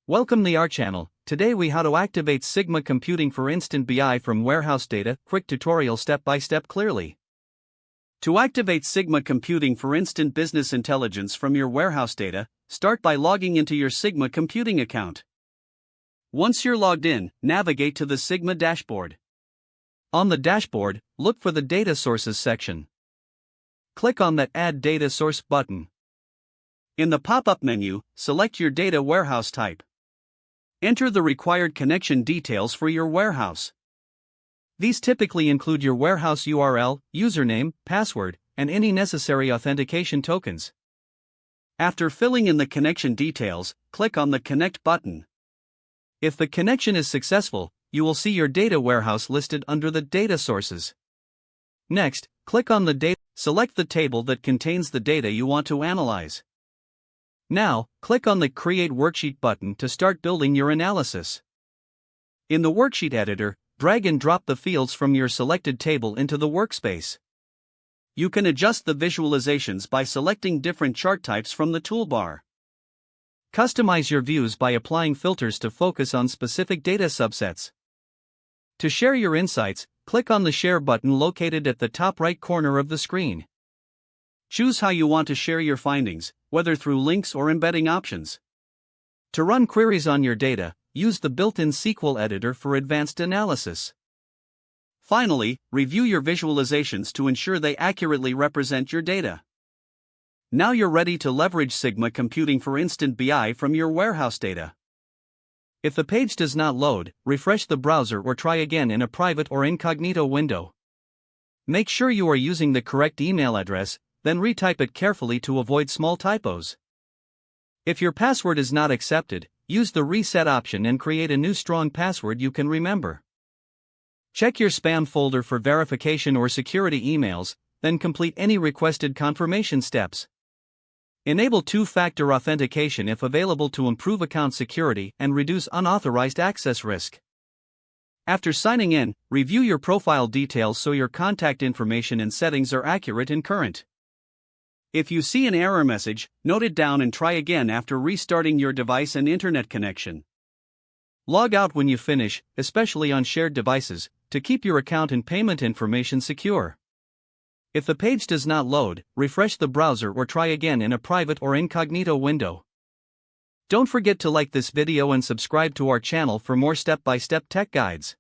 Welcome to our channel. Today we how to activate Sigma Computing for Instant BI from Warehouse Data. Quick tutorial step by step clearly. To activate Sigma Computing for Instant Business Intelligence from your warehouse data, start by logging into your Sigma Computing account. Once you're logged in, navigate to the Sigma dashboard. On the dashboard, look for the Data Sources section. Click on that Add Data Source button. In the pop-up menu, select your data warehouse type. Enter the required connection details for your warehouse. These typically include your warehouse URL, username, password, and any necessary authentication tokens. After filling in the connection details, click on the Connect button. If the connection is successful, you will see your data warehouse listed under the Data Sources. Next, click on the data. Select the table that contains the data you want to analyze. Now, click on the Create Worksheet button to start building your analysis. In the Worksheet editor, drag and drop the fields from your selected table into the workspace. You can adjust the visualizations by selecting different chart types from the toolbar. Customize your views by applying filters to focus on specific data subsets. To share your insights, click on the Share button located at the top right corner of the screen. Choose how you want to share your findings, whether through links or embedding options. To run queries on your data, use the built-in SQL editor for advanced analysis. Finally, review your visualizations to ensure they accurately represent your data. Now you're ready to leverage Sigma Computing for Instant BI from your warehouse data. If the page does not load, refresh the browser or try again in a private or incognito window. Make sure you are using the correct email address, then retype it carefully to avoid small typos. If your password is not accepted, use the reset option and create a new strong password you can remember. Check your spam folder for verification or security emails, then complete any requested confirmation steps. Enable two-factor authentication if available to improve account security and reduce unauthorized access risk. After signing in, review your profile details so your contact information and settings are accurate and current. If you see an error message, note it down and try again after restarting your device and internet connection. Log out when you finish, especially on shared devices, to keep your account and payment information secure. If the page does not load, refresh the browser or try again in a private or incognito window. Don't forget to like this video and subscribe to our channel for more step-by-step tech guides.